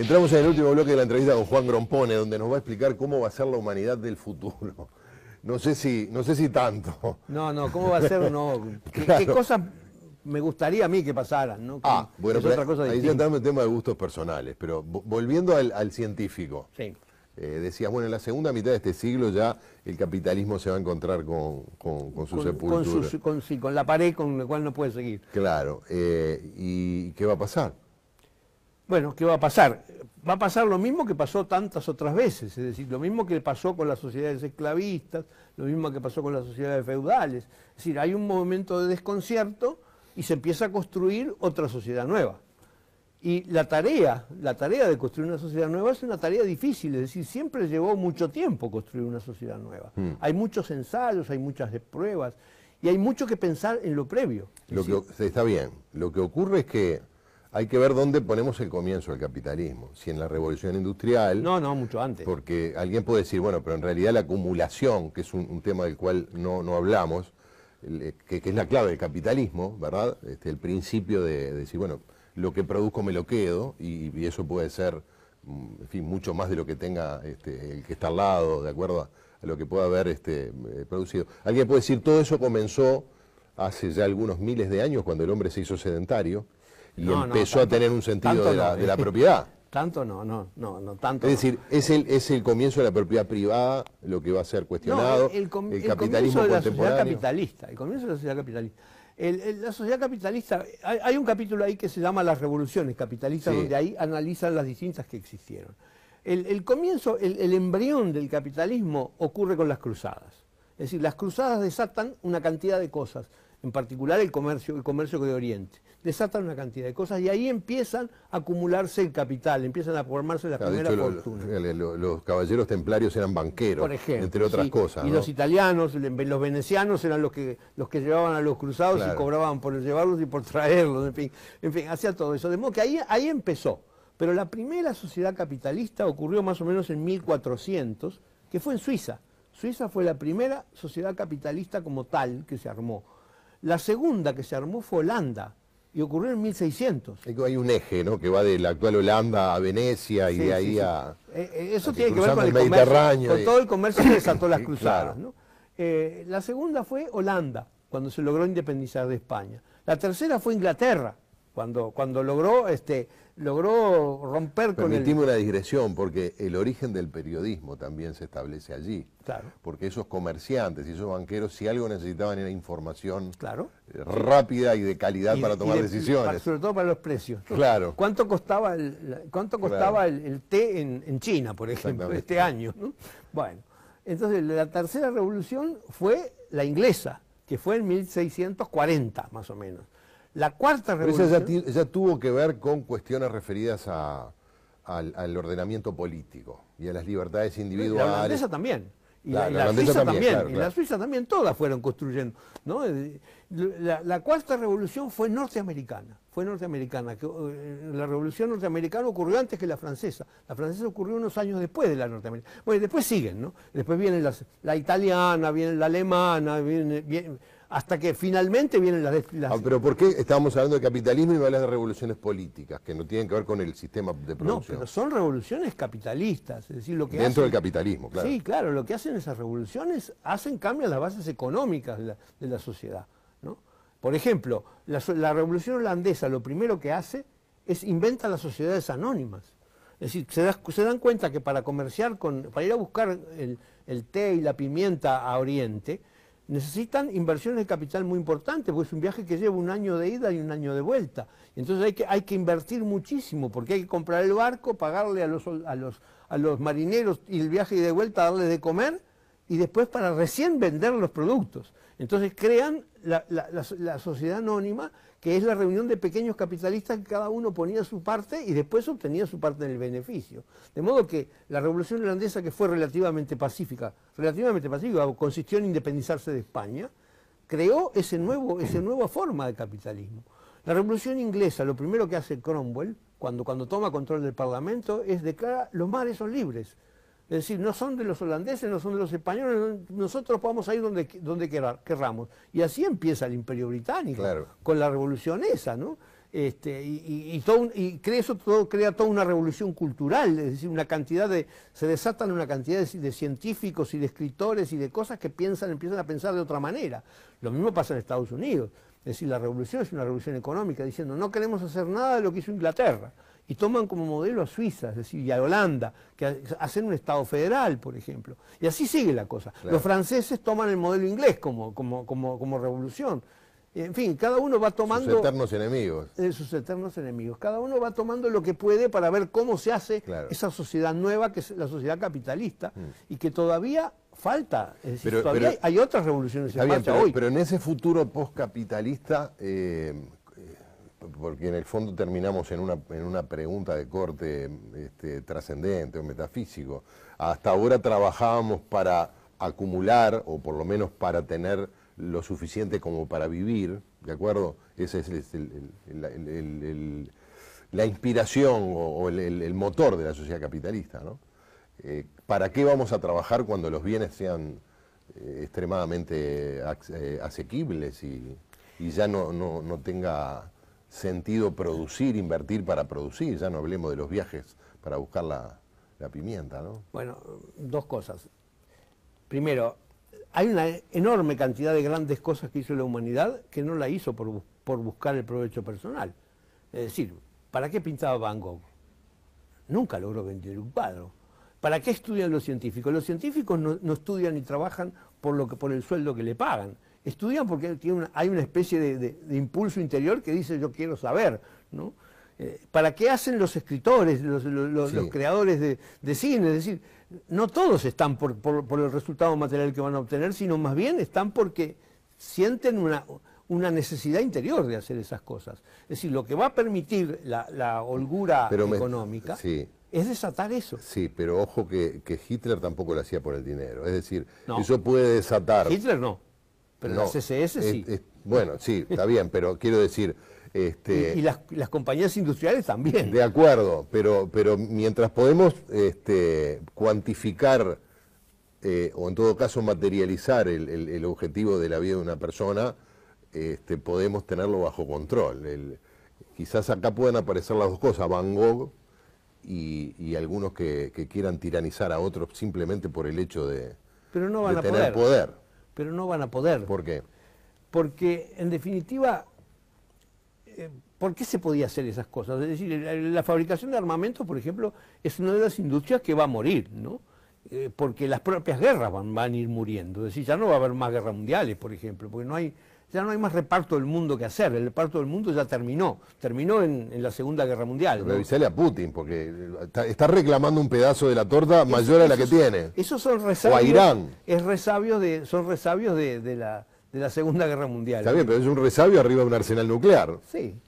Entramos en el último bloque de la entrevista con Juan Grompone, donde nos va a explicar cómo va a ser la humanidad del futuro. No sé si tanto. No, ¿cómo va a ser? No. Claro. ¿Qué cosas me gustaría a mí que pasaran? ¿No? Bueno, es otra cosa ahí ya distinta. entramos en tema de gustos personales, pero volviendo al científico. Sí. Decías, bueno, en la segunda mitad de este siglo ya el capitalismo se va a encontrar con su sepultura. Con la pared con la cual no puede seguir. Claro. ¿Y qué va a pasar? Bueno, ¿qué va a pasar? Va a pasar lo mismo que pasó tantas otras veces, es decir, lo mismo que pasó con las sociedades esclavistas, lo mismo que pasó con las sociedades feudales. Es decir, hay un momento de desconcierto y se empieza a construir otra sociedad nueva. Y la tarea de construir una sociedad nueva es una tarea difícil, es decir, siempre llevó mucho tiempo construir una sociedad nueva. Hay muchos ensayos, hay muchas pruebas y hay mucho que pensar en lo previo. Está bien, lo que ocurre es que hay que ver dónde ponemos el comienzo del capitalismo. Si en la revolución industrial... No, mucho antes. Porque alguien puede decir, bueno, pero en realidad la acumulación, que es un tema del cual no hablamos, que es la clave del capitalismo, ¿verdad? El principio de decir, bueno, lo que produzco me lo quedo, y eso puede ser, en fin, mucho más de lo que tenga el que está al lado, de acuerdo a lo que pueda haber producido. Alguien puede decir, todo eso comenzó hace ya algunos miles de años, cuando el hombre se hizo sedentario, y empezó a tener un sentido de la propiedad. Tanto no, tanto. Es decir, es el comienzo de la propiedad privada lo que va a ser cuestionado, el capitalismo comienzo de la contemporáneo. Sociedad capitalista, el comienzo de la sociedad capitalista. La sociedad capitalista, hay un capítulo ahí que se llama Las revoluciones capitalistas, Sí. donde ahí analizan las distintas que existieron. El comienzo, el embrión del capitalismo ocurre con las cruzadas. Es decir, las cruzadas desatan una cantidad de cosas, en particular el comercio de Oriente. Desatan una cantidad de cosas y ahí empiezan a acumularse el capital, empiezan a formarse las primeras fortunas. Los caballeros templarios eran banqueros, Por ejemplo, entre otras cosas. Y ¿no? los italianos, los venecianos eran los que llevaban a los cruzados Claro. y cobraban por llevarlos y por traerlos, en fin, hacía todo eso. De modo que ahí empezó. Pero la primera sociedad capitalista ocurrió más o menos en 1400, que fue en Suiza. Suiza fue la primera sociedad capitalista como tal que se armó. La segunda que se armó fue Holanda, y ocurrió en 1600. Hay un eje, ¿no?, que va de la actual Holanda a Venecia y de ahí a... Eso tiene que ver con el Mediterráneo. comercio, con todo el comercio que desató las cruzadas. Claro. ¿No? La segunda fue Holanda, cuando se logró independizar de España. La tercera fue Inglaterra, cuando logró romper con Permitimos una digresión, porque el origen del periodismo también se establece allí. Claro. Porque esos comerciantes y esos banqueros, si algo necesitaban era información Claro. Rápida y de calidad para tomar decisiones. Sobre todo para los precios. Claro. ¿Cuánto costaba el té en China, por ejemplo, este año? ¿No? Bueno, entonces la tercera revolución fue la inglesa, que fue en 1640, más o menos. La cuarta revolución... Pero esa ya tuvo que ver con cuestiones referidas al ordenamiento político y a las libertades individuales. La holandesa también. Y Claro, la Suiza también. claro, Y claro. la Suiza también, todas fueron construyendo. ¿No? La cuarta revolución fue norteamericana. La revolución norteamericana ocurrió antes que la francesa. La francesa ocurrió unos años después de la norteamericana. Bueno, y después siguen, ¿no? Después viene la italiana, viene la alemana, hasta que finalmente vienen las... Pero ¿por qué estábamos hablando de capitalismo y me hablas de revoluciones políticas, que no tienen que ver con el sistema de No, producción? pero son revoluciones capitalistas, es decir, lo que Dentro hacen... del capitalismo, claro. Sí, claro, lo que hacen esas revoluciones cambian las bases económicas de la sociedad, ¿no? Por ejemplo, la revolución holandesa lo primero que hace es inventa las sociedades anónimas. Es decir, se dan cuenta que para comerciar, para ir a buscar el té y la pimienta a Oriente, necesitan inversiones de capital muy importantes, porque es un viaje que lleva un año de ida y un año de vuelta. Entonces hay que invertir muchísimo, porque hay que comprar el barco, pagarle a los marineros y el viaje de vuelta, darles de comer, y después para recién vender los productos. Entonces crean la sociedad anónima, que es la reunión de pequeños capitalistas que cada uno ponía su parte y después obtenía su parte del beneficio. De modo que la revolución holandesa, que fue relativamente pacífica, consistió en independizarse de España, creó esa nueva forma de capitalismo. La revolución inglesa, lo primero que hace Cromwell, cuando toma control del Parlamento, es declarar los mares son libres. Es decir, no son de los holandeses, no son de los españoles, nosotros podemos ir donde querramos. Y así empieza el Imperio Británico, Claro. con la revolución esa, ¿no? Eso todo crea toda una revolución cultural, es decir, se desatan una cantidad de científicos y de escritores y de cosas que empiezan a pensar de otra manera. Lo mismo pasa en Estados Unidos, es decir, la revolución es una revolución económica, diciendo no queremos hacer nada de lo que hizo Inglaterra, y toman como modelo a Suiza, es decir, y a Holanda, que hacen un Estado federal, por ejemplo, y así sigue la cosa. Claro. Los franceses toman el modelo inglés como revolución. En fin, cada uno va tomando... Sus eternos enemigos. Sus eternos enemigos. Cada uno va tomando lo que puede para ver cómo se hace esa sociedad nueva, que es la sociedad capitalista, y que todavía falta. Es decir, todavía hay otras revoluciones en marcha hoy. Pero en ese futuro postcapitalista, porque en el fondo terminamos en una pregunta de corte trascendente o metafísico. Hasta ahora trabajábamos para acumular, o por lo menos para tener lo suficiente como para vivir, ¿de acuerdo? Esa es la inspiración o el motor de la sociedad capitalista, ¿no? ¿Para qué vamos a trabajar cuando los bienes sean extremadamente asequibles y ya no tenga sentido producir, invertir para producir? Ya no hablemos de los viajes para buscar la pimienta, ¿no? Bueno, dos cosas. Primero, hay una enorme cantidad de grandes cosas que hizo la humanidad que no la hizo por buscar el provecho personal. Es decir, ¿para qué pintaba Van Gogh? Nunca logró vender un cuadro. ¿Para qué estudian los científicos? Los científicos no estudian ni trabajan por el sueldo que le pagan. Estudian porque hay una especie de impulso interior que dice yo quiero saber, ¿no? ¿Para qué hacen los escritores, los creadores de cine? Es decir, no todos están por el resultado material que van a obtener, sino más bien están porque sienten una necesidad interior de hacer esas cosas. Es decir, lo que va a permitir la holgura económica es desatar eso. Sí, pero ojo que Hitler tampoco lo hacía por el dinero. Es decir, eso puede desatar... Hitler no, pero la CSS sí. Bueno, sí, está bien, pero quiero decir... Y las compañías industriales también. De acuerdo, pero mientras podemos cuantificar o en todo caso materializar el objetivo de la vida de una persona, podemos tenerlo bajo control. Quizás acá puedan aparecer las dos cosas, Van Gogh y algunos que quieran tiranizar a otros simplemente por el hecho de tener poder. Pero no van a poder. ¿Por qué? Porque en definitiva... ¿Por qué se podía hacer esas cosas? Es decir, la fabricación de armamentos, por ejemplo, es una de las industrias que va a morir, ¿no? Porque las propias guerras van a ir muriendo. Es decir, ya no va a haber más guerras mundiales, por ejemplo, porque ya no hay más reparto del mundo que hacer. El reparto del mundo ya terminó en la Segunda Guerra Mundial, ¿no? Pero avisale a Putin, porque está reclamando un pedazo de la torta mayor a la que tiene. Esos son resabios. O a Irán. Son resabios de la Segunda Guerra Mundial. Está bien, pero es un resabio arriba de un arsenal nuclear. Sí.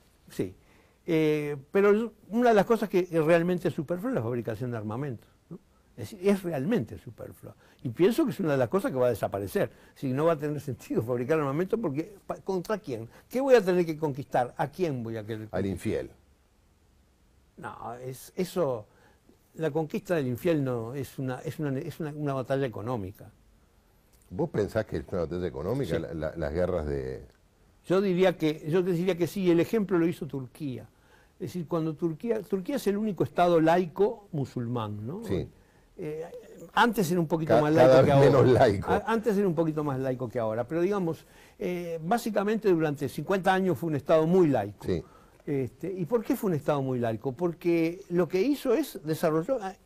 Pero una de las cosas que es realmente superflua es la fabricación de armamentos, ¿no? Es decir, es realmente superflua. Y pienso que es una de las cosas que va a desaparecer. Si no va a tener sentido fabricar armamentos, porque ¿contra quién? ¿Qué voy a tener que conquistar? ¿A quién voy a querer conquistar? Al infiel. No, eso. La conquista del infiel no es una batalla económica. ¿Vos pensás que es una batalla económica las guerras de...? Yo diría que sí, el ejemplo lo hizo Turquía. Es decir, cuando Turquía es el único estado laico musulmán, ¿no? Sí. Antes era un poquito más laico que ahora. Menos laico. Antes era un poquito más laico que ahora, pero digamos, básicamente durante 50 años fue un estado muy laico. Sí. ¿Y por qué fue un estado muy laico? Porque lo que hizo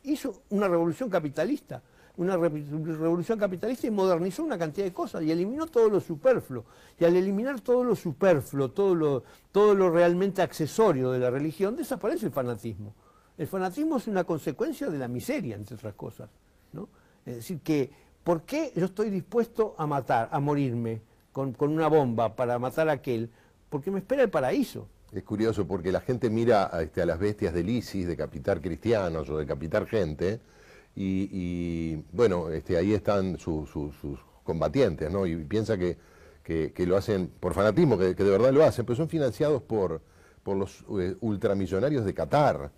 hizo una revolución capitalista. Una revolución capitalista y modernizó una cantidad de cosas y eliminó todo lo superfluo. Y al eliminar todo lo superfluo, todo lo realmente accesorio de la religión, desaparece el fanatismo. El fanatismo es una consecuencia de la miseria, entre otras cosas, ¿no? Es decir, que ¿por qué yo estoy dispuesto a matar, a morirme con una bomba para matar a aquel? Porque me espera el paraíso. Es curioso porque la gente mira a las bestias del ISIS, decapitar cristianos o decapitar gente, y bueno, ahí están sus combatientes, ¿no? Y piensa que lo hacen por fanatismo, que de verdad lo hacen, pero son financiados por los ultramillonarios de Qatar,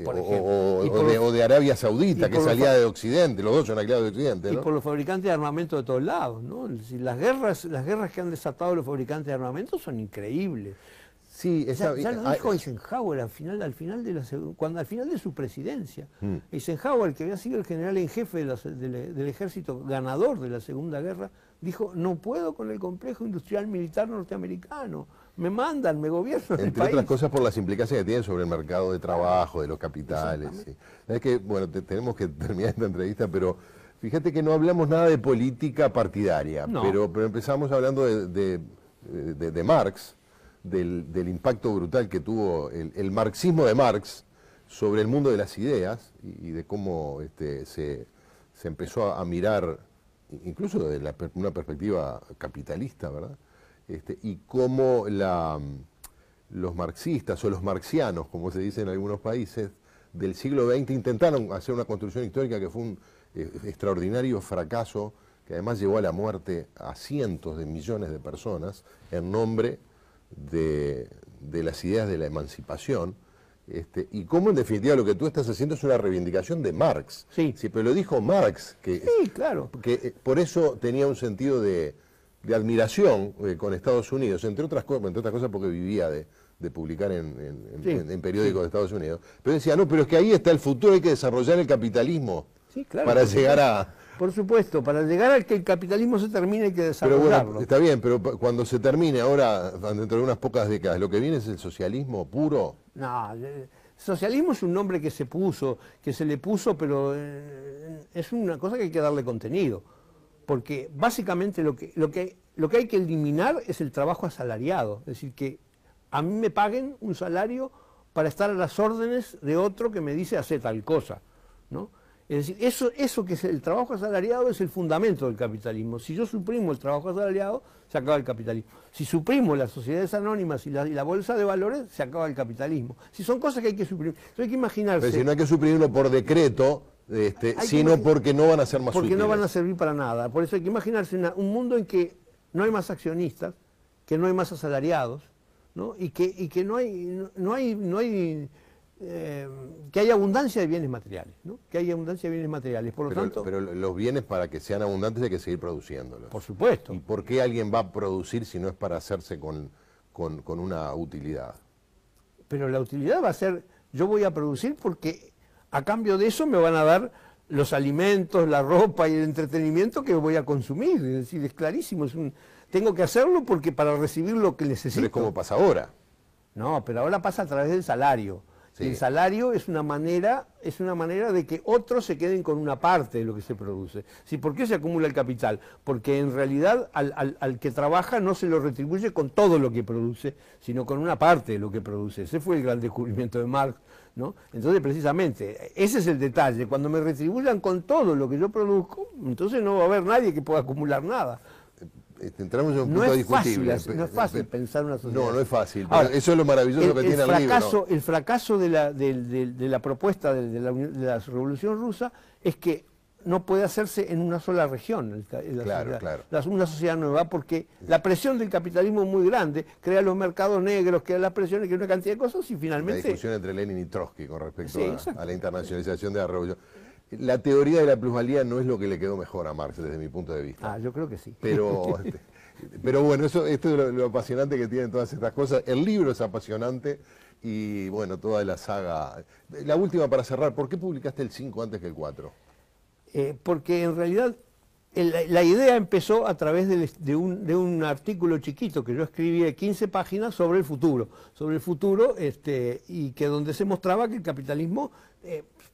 o de Arabia Saudita, que es aliada de Occidente, los dos son aliados de Occidente, ¿no? Y por los fabricantes de armamento de todos lados, ¿no? Es decir, las guerras que han desatado los fabricantes de armamento son increíbles. Sí, Ya lo dijo Eisenhower al final de su presidencia. Eisenhower, que había sido el general en jefe del ejército ganador de la Segunda Guerra, dijo: no puedo con el complejo industrial militar norteamericano, me mandan, me gobiernan el país. Entre otras cosas por las implicancias que tienen sobre el mercado de trabajo, de los capitales. Sí. Es que, bueno, tenemos que terminar esta entrevista, pero fíjate que no hablamos nada de política partidaria, No. pero empezamos hablando de Marx, del impacto brutal que tuvo el marxismo de Marx sobre el mundo de las ideas y de cómo se empezó a mirar, incluso desde una perspectiva capitalista, ¿verdad? Y cómo los marxistas o los marxianos, como se dice en algunos países, del siglo XX intentaron hacer una construcción histórica que fue un extraordinario fracaso, que además llevó a la muerte a cientos de millones de personas en nombre de las ideas de la emancipación, y cómo en definitiva lo que tú estás haciendo es una reivindicación de Marx. Sí. Sí, pero lo dijo Marx, Sí, claro. que por eso tenía un sentido de admiración con Estados Unidos, entre otras cosas porque vivía de publicar en periódicos de Estados Unidos. Pero decía, no, pero es que ahí está el futuro, hay que desarrollar el capitalismo, Sí, claro, para llegar a... Por supuesto, para llegar a que el capitalismo se termine hay que Pero desarrollarlo. bueno, está bien, pero cuando se termine ahora, dentro de unas pocas décadas, lo que viene es el socialismo puro. No, socialismo es un nombre que se puso, que se le puso, pero es una cosa que hay que darle contenido. Porque básicamente lo que hay que eliminar es el trabajo asalariado. Es decir, que a mí me paguen un salario para estar a las órdenes de otro que me dice hacer tal cosa, ¿no? Es decir, eso que es el trabajo asalariado es el fundamento del capitalismo. Si yo suprimo el trabajo asalariado, se acaba el capitalismo. Si suprimo las sociedades anónimas y la bolsa de valores, se acaba el capitalismo. Si son cosas que hay que suprimir. Entonces hay que imaginarse... Pero si no hay que suprimirlo por decreto, sino porque no van a ser más útiles. Porque no van a servir para nada. Por eso hay que imaginarse un mundo en que no hay más accionistas, que no hay más asalariados, ¿no? Y que que haya abundancia de bienes materiales, ¿no? Que haya abundancia de bienes materiales. Por lo tanto, pero los bienes, para que sean abundantes, hay que seguir produciéndolos. Por supuesto. ¿Y por qué alguien va a producir si no es para hacerse con una utilidad? Pero la utilidad va a ser, yo voy a producir porque a cambio de eso me van a dar los alimentos, la ropa y el entretenimiento que voy a consumir. Es decir, es clarísimo, tengo que hacerlo porque para recibir lo que necesito. Pero es como pasa ahora. No, pero ahora pasa a través del salario. Sí. El salario es una manera de que otros se queden con una parte de lo que se produce. ¿Sí? ¿Por qué se acumula el capital? Porque en realidad al que trabaja no se lo retribuye con todo lo que produce, sino con una parte de lo que produce. Ese fue el gran descubrimiento de Marx, ¿no? Entonces, precisamente, ese es el detalle. Cuando me retribuyan con todo lo que yo produzco, entonces no va a haber nadie que pueda acumular nada. Entramos en un punto discutible. No es fácil pensar una sociedad. No es fácil. Ahora, eso es lo maravilloso que tiene el libro, ¿no? El fracaso de la propuesta de la Revolución Rusa es que no puede hacerse en una sola región. Claro. Una sociedad nueva, porque la presión del capitalismo es muy grande, crea los mercados negros, crea las presiones, crea una cantidad de cosas y finalmente... La discusión entre Lenin y Trotsky con respecto a la internacionalización de la revolución. La teoría de la plusvalía no es lo que le quedó mejor a Marx desde mi punto de vista. Yo creo que sí. Pero bueno, esto es lo apasionante que tienen todas estas cosas. El libro es apasionante y bueno, toda la saga. La última para cerrar, ¿por qué publicaste el 5 antes que el 4? Porque en realidad la idea empezó a través de un artículo chiquito que yo escribí de 15 páginas sobre el futuro, y que donde se mostraba que el capitalismo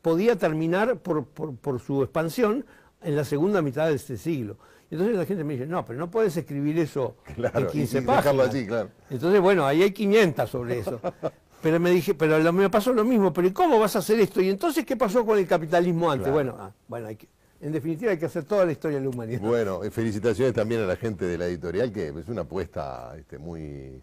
podía terminar por su expansión en la segunda mitad de este siglo. Entonces la gente me dice, no, pero no puedes escribir eso en 15 páginas. Allí, claro. Entonces, bueno, ahí hay 500 sobre eso. Pero me pasó lo mismo, pero ¿y cómo vas a hacer esto? ¿Y entonces qué pasó con el capitalismo antes? Claro. Bueno, en definitiva hay que hacer toda la historia de la humanidad. Bueno, felicitaciones también a la gente de la editorial, que es una apuesta muy,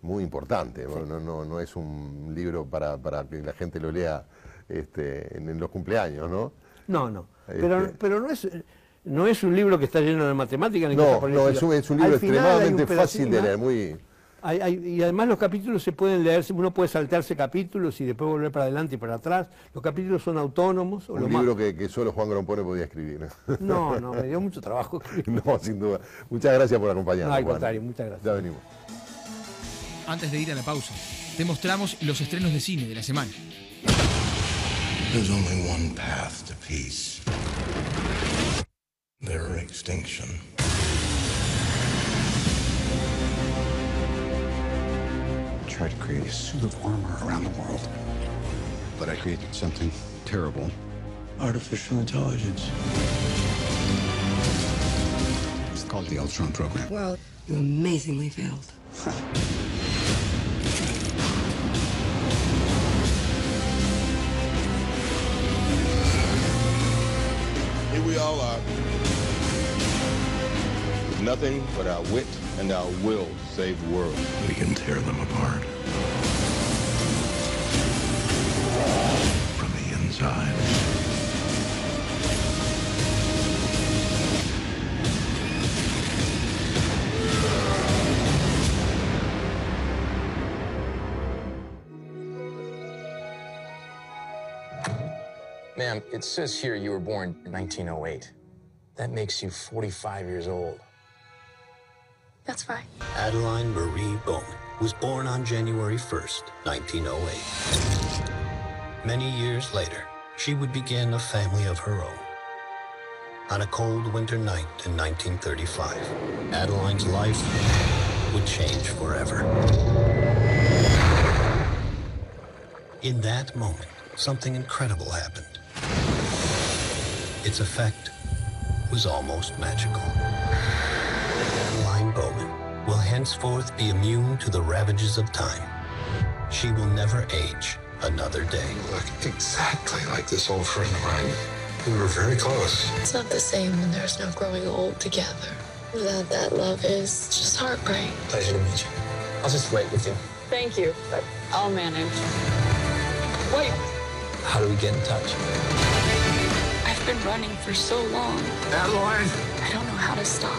muy importante. Sí. No es un libro para que la gente lo lea en los cumpleaños, ¿no? No. Pero no es un libro que está lleno de matemáticas. No, es un libro extremadamente fácil de leer, muy... y además los capítulos se pueden leer, uno puede saltarse capítulos y después volver para adelante y para atrás. Los capítulos son autónomos. Un libro que solo Juan Grompone podía escribir. No, me dio mucho trabajo escribir. No, sin duda. Muchas gracias por acompañarnos. No, al contrario, muchas gracias. Ya venimos. Antes de ir a la pausa, te mostramos los estrenos de cine de la semana. There's only one path to peace. Their extinction. I tried to create a suit of armor around the world, but I created something terrible. Artificial intelligence. It's called the Ultron program. Well, you amazingly failed. Here we all are. With nothing but our wit and our will to save the world. We can tear them apart. From the inside. Ma'am, it says here you were born in 1908. That makes you 45 years old. That's fine. Adeline Marie Bowman was born on January 1st, 1908. Many years later, she would begin a family of her own. On a cold winter night in 1935, Adeline's life would change forever. In that moment, something incredible happened. Its effect was almost magical. Adeline Bowman will henceforth be immune to the ravages of time. She will never age another day. You look exactly like this old friend of mine. We were very close. It's not the same when there's no growing old together. Without that love is just heartbreak. Pleasure to meet you. I'll just wait with you. Thank you, but I'll manage. Wait, How do we get in touch? I've been running for so long. Adeline! I don't know how to stop.